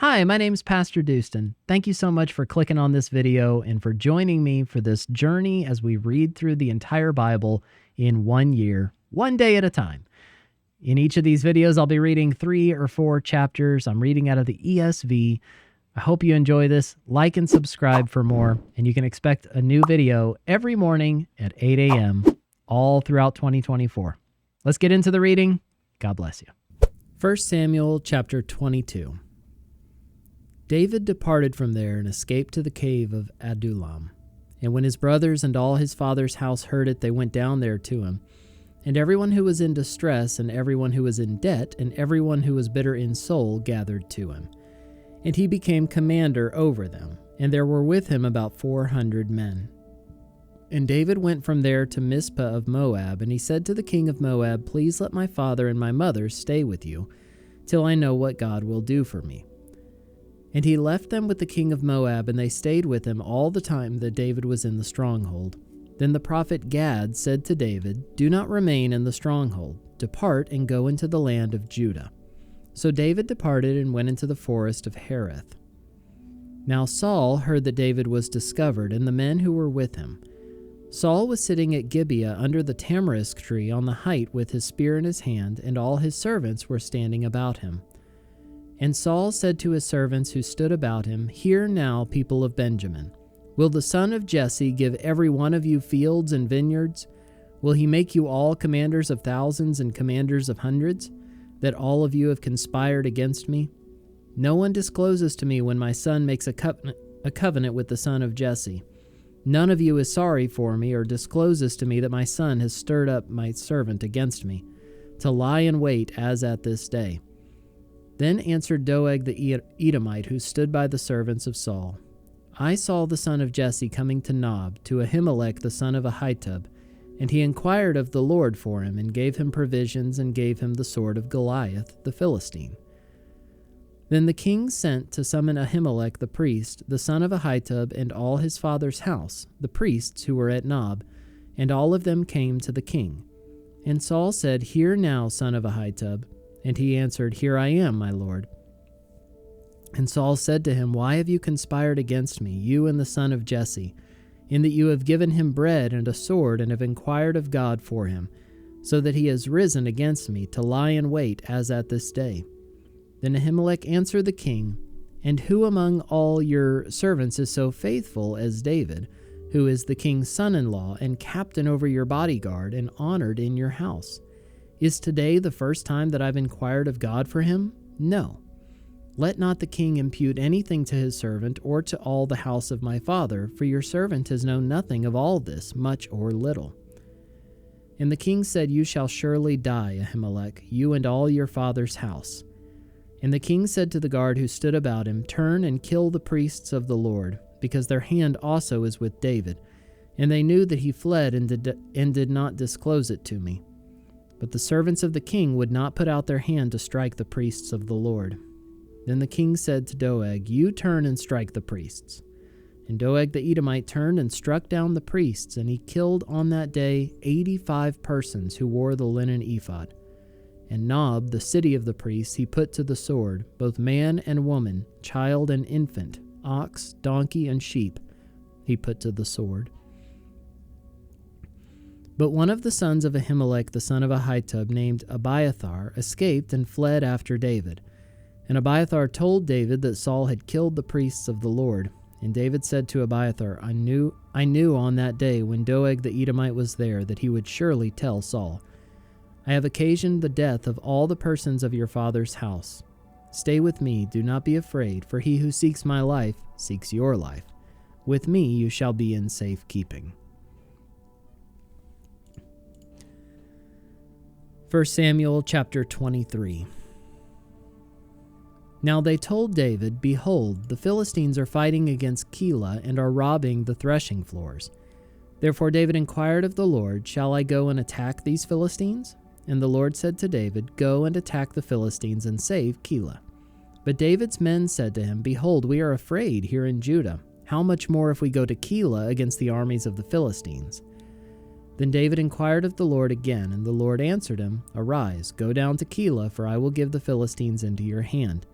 Hi, my name's PastorDoostyn. Thank you so much for clicking on this video and for joining me for this journey as we read through the entire Bible in 1 year, one day at a time. In each of these videos, I'll be reading 3 or 4 chapters. I'm reading out of the ESV. I hope you enjoy this. Like and subscribe for more, and you can expect a new video every morning at 8 a.m. all throughout 2024. Let's get into the reading. God bless you. 1 Samuel chapter 22. David departed from there and escaped to the cave of Adullam. And when his brothers and all his father's house heard it, they went down there to him. And everyone who was in distress, and everyone who was in debt, and everyone who was bitter in soul gathered to him. And he became commander over them, and there were with him about 400 men. And David went from there to Mizpah of Moab, and he said to the king of Moab, "Please let my father and my mother stay with you, till I know what God will do for me." And he left them with the king of Moab, and they stayed with him all the time that David was in the stronghold. Then the prophet Gad said to David, "Do not remain in the stronghold. Depart and go into the land of Judah." So David departed and went into the forest of Hereth. Now Saul heard that David was discovered, and the men who were with him. Saul was sitting at Gibeah under the tamarisk tree on the height with his spear in his hand, and all his servants were standing about him. And Saul said to his servants who stood about him, "Hear now, people of Benjamin. Will the son of Jesse give every one of you fields and vineyards? Will he make you all commanders of thousands and commanders of hundreds, that all of you have conspired against me? No one discloses to me when my son makes a covenant with the son of Jesse. None of you is sorry for me or discloses to me that my son has stirred up my servant against me, to lie in wait as at this day." Then answered Doeg the Edomite, who stood by the servants of Saul, "I saw the son of Jesse coming to Nob, to Ahimelech the son of Ahitub, and he inquired of the Lord for him, and gave him provisions, and gave him the sword of Goliath the Philistine." Then the king sent to summon Ahimelech the priest, the son of Ahitub, and all his father's house, the priests who were at Nob, and all of them came to the king. And Saul said, "Hear now, son of Ahitub." And he answered, "Here I am, my lord." And Saul said to him, "Why have you conspired against me, you and the son of Jesse, in that you have given him bread and a sword, and have inquired of God for him, so that he has risen against me to lie in wait as at this day?" Then Ahimelech answered the king, "And who among all your servants is so faithful as David, who is the king's son-in-law and captain over your bodyguard and honored in your house? Is today the first time that I've inquired of God for him? No. Let not the king impute anything to his servant or to all the house of my father, for your servant has known nothing of all this, much or little." And the king said, "You shall surely die, Ahimelech, you and all your father's house." And the king said to the guard who stood about him, "Turn and kill the priests of the Lord, because their hand also is with David." And they knew that he fled and did not disclose it to me. But the servants of the king would not put out their hand to strike the priests of the Lord. Then the king said to Doeg, "You turn and strike the priests." And Doeg the Edomite turned and struck down the priests, and he killed on that day 85 persons who wore the linen ephod. And Nob, the city of the priests, he put to the sword, both man and woman, child and infant, ox, donkey, and sheep, he put to the sword. But one of the sons of Ahimelech the son of Ahitub, named Abiathar, escaped and fled after David. And Abiathar told David that Saul had killed the priests of the Lord. And David said to Abiathar, I knew on that day when Doeg the Edomite was there that he would surely tell Saul, I have occasioned the death of all the persons of your father's house. Stay with me, do not be afraid, for he who seeks my life seeks your life. With me you shall be in safe keeping." 1 Samuel chapter 23. Now they told David, "Behold, the Philistines are fighting against Keilah and are robbing the threshing floors." Therefore David inquired of the Lord, "Shall I go and attack these Philistines?" And the Lord said to David, "Go and attack the Philistines and save Keilah." But David's men said to him, "Behold, we are afraid here in Judah. How much more if we go to Keilah against the armies of the Philistines?" Then David inquired of the Lord again, and the Lord answered him, "Arise, go down to Keilah, for I will give the Philistines into your hand."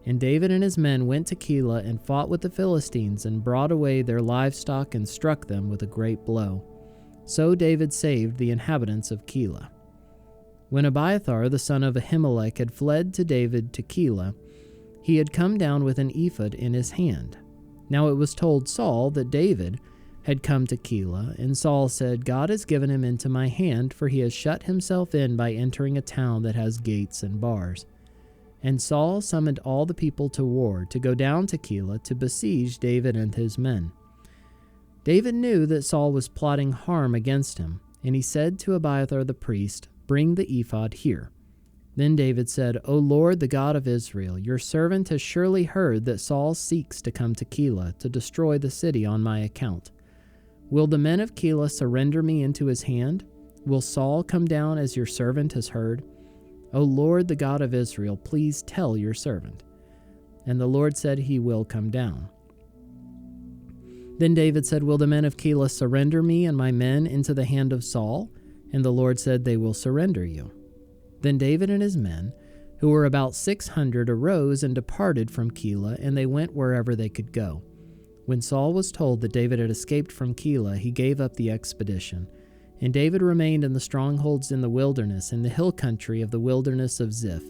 And David and his men went to Keilah and fought with the Philistines and brought away their livestock and struck them with a great blow. So David saved the inhabitants of Keilah. When Abiathar the son of Ahimelech had fled to David to Keilah, he had come down with an ephod in his hand. Now it was told Saul that David had come to Keilah, and Saul said, God has given him into my hand, for he has shut himself in by entering a town that has gates and bars. And Saul summoned all the people to war, to go down to Keilah to besiege David and his men. David knew that Saul was plotting harm against him, and he said to Abiathar the priest, Bring the ephod here. Then David said, O Lord, the God of Israel, your servant has surely heard that Saul seeks to come to Keilah to destroy the city on my account. Will the men of Keilah surrender me into his hand? Will Saul come down as your servant has heard? O Lord, the God of Israel, please tell your servant. And the Lord said, He will come down. Then David said, Will the men of Keilah surrender me and my men into the hand of Saul? And the Lord said, They will surrender you. Then David and his men, who were about 600, arose and departed from Keilah, and they went wherever they could go. When Saul was told that David had escaped from Keilah, he gave up the expedition. And David remained in the strongholds in the wilderness, in the hill country of the wilderness of Ziph.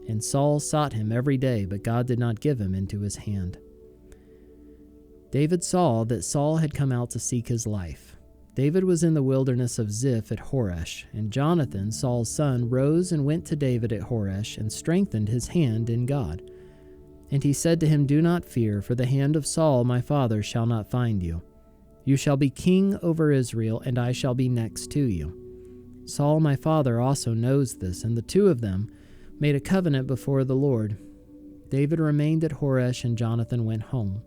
And Saul sought him every day, but God did not give him into his hand. David saw that Saul had come out to seek his life. David was in the wilderness of Ziph at Horesh, and Jonathan, Saul's son, rose and went to David at Horesh and strengthened his hand in God. And he said to him, Do not fear, for the hand of Saul my father shall not find you. You shall be king over Israel, and I shall be next to you. Saul my father also knows this, and the two of them made a covenant before the Lord. David remained at Horesh, and Jonathan went home.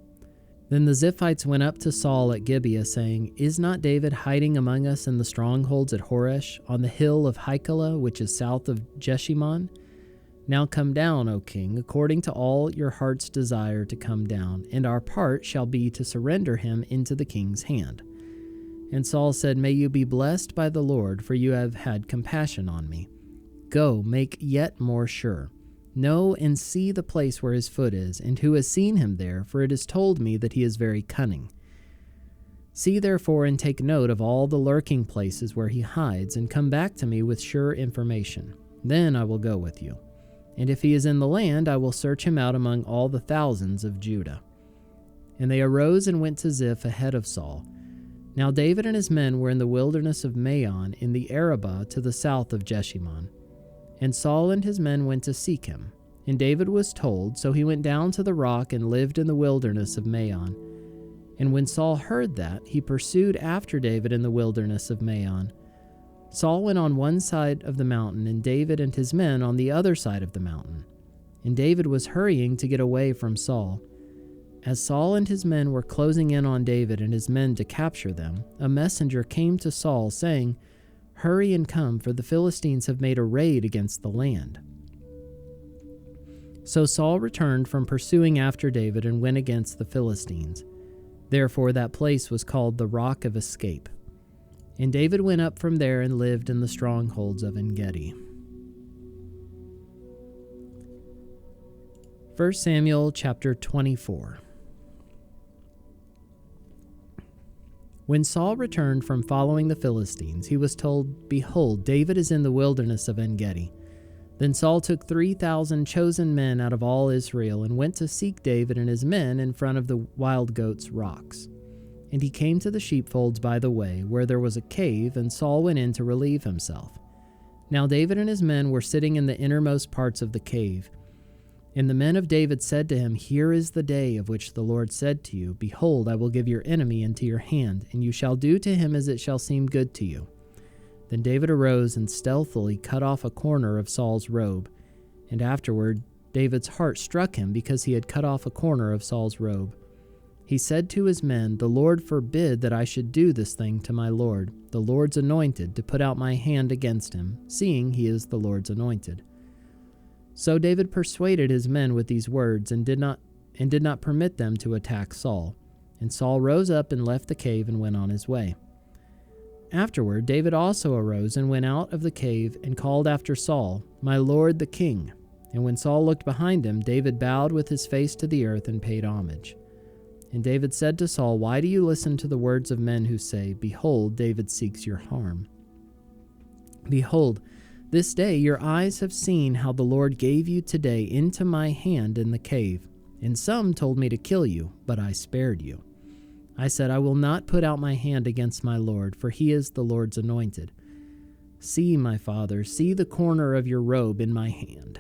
Then the Ziphites went up to Saul at Gibeah, saying, Is not David hiding among us in the strongholds at Horesh, on the hill of Hachilah, which is south of Jeshimon? Now come down, O king, according to all your heart's desire to come down, and our part shall be to surrender him into the king's hand. And Saul said, May you be blessed by the Lord, for you have had compassion on me. Go, make yet more sure. Know and see the place where his foot is, and who has seen him there, for it is told me that he is very cunning. See therefore and take note of all the lurking places where he hides, and come back to me with sure information. Then I will go with you. And if he is in the land, I will search him out among all the thousands of Judah. And they arose and went to Ziph ahead of Saul. Now David and his men were in the wilderness of Maon in the Arabah to the south of Jeshimon. And Saul and his men went to seek him. And David was told, so he went down to the rock and lived in the wilderness of Maon. And when Saul heard that, he pursued after David in the wilderness of Maon. Saul went on one side of the mountain, and David and his men on the other side of the mountain. And David was hurrying to get away from Saul. As Saul and his men were closing in on David and his men to capture them, a messenger came to Saul, saying, Hurry and come, for the Philistines have made a raid against the land. So Saul returned from pursuing after David and went against the Philistines. Therefore that place was called the Rock of Escape. And David went up from there and lived in the strongholds of En-gedi. 1 Samuel chapter 24. When Saul returned from following the Philistines, he was told, Behold, David is in the wilderness of En-gedi. Then Saul took 3,000 chosen men out of all Israel and went to seek David and his men in front of the wild goats' rocks. And he came to the sheepfolds by the way, where there was a cave, and Saul went in to relieve himself. Now David and his men were sitting in the innermost parts of the cave. And the men of David said to him, Here is the day of which the Lord said to you, Behold, I will give your enemy into your hand, and you shall do to him as it shall seem good to you. Then David arose and stealthily cut off a corner of Saul's robe. And afterward David's heart struck him because he had cut off a corner of Saul's robe. He said to his men, The Lord forbid that I should do this thing to my Lord, the Lord's anointed, to put out my hand against him, seeing he is the Lord's anointed. So David persuaded his men with these words, and did not permit them to attack Saul. And Saul rose up and left the cave and went on his way. Afterward David also arose and went out of the cave and called after Saul, My lord the king. And when Saul looked behind him, David bowed with his face to the earth and paid homage. And David said to Saul, "Why do you listen to the words of men who say, 'Behold, David seeks your harm'? Behold, this day your eyes have seen how the Lord gave you today into my hand in the cave. And some told me to kill you, but I spared you. I said, I will not put out my hand against my Lord, for he is the Lord's anointed. See, my father, see the corner of your robe in my hand.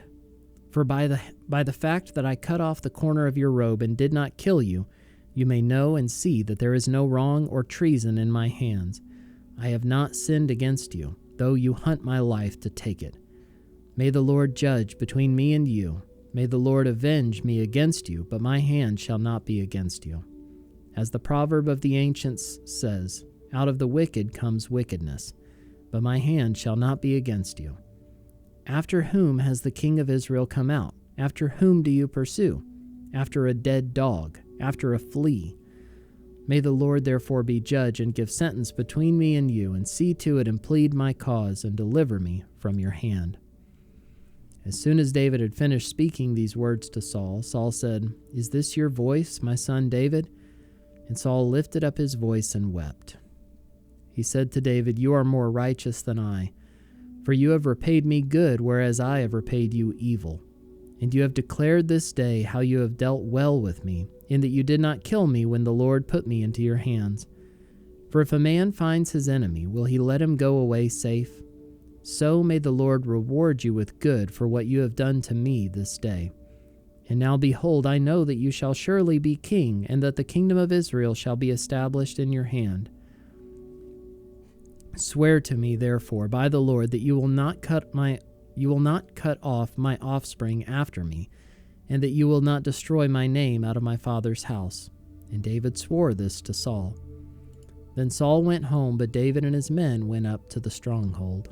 For by the fact that I cut off the corner of your robe and did not kill you, you may know and see that there is no wrong or treason in my hands. I have not sinned against you, though you hunt my life to take it. May the Lord judge between me and you. May the Lord avenge me against you, but my hand shall not be against you. As the proverb of the ancients says, out of the wicked comes wickedness, but my hand shall not be against you. After whom has the king of Israel come out? After whom do you pursue? After a dead dog, after a flea. May the Lord therefore be judge and give sentence between me and you, and see to it and plead my cause and deliver me from your hand." As soon as David had finished speaking these words to Saul, Saul said, "Is this your voice, my son David?" And Saul lifted up his voice and wept. He said to David, "You are more righteous than I, for you have repaid me good, whereas I have repaid you evil. And you have declared this day how you have dealt well with me, in that you did not kill me when the Lord put me into your hands. For if a man finds his enemy, will he let him go away safe? So may the Lord reward you with good for what you have done to me this day. And now behold, I know that you shall surely be king, and that the kingdom of Israel shall be established in your hand. Swear to me, therefore, by the Lord, that you will not cut off my offspring after me, and that you will not destroy my name out of my father's house." And David swore this to Saul. Then Saul went home, but David and his men went up to the stronghold.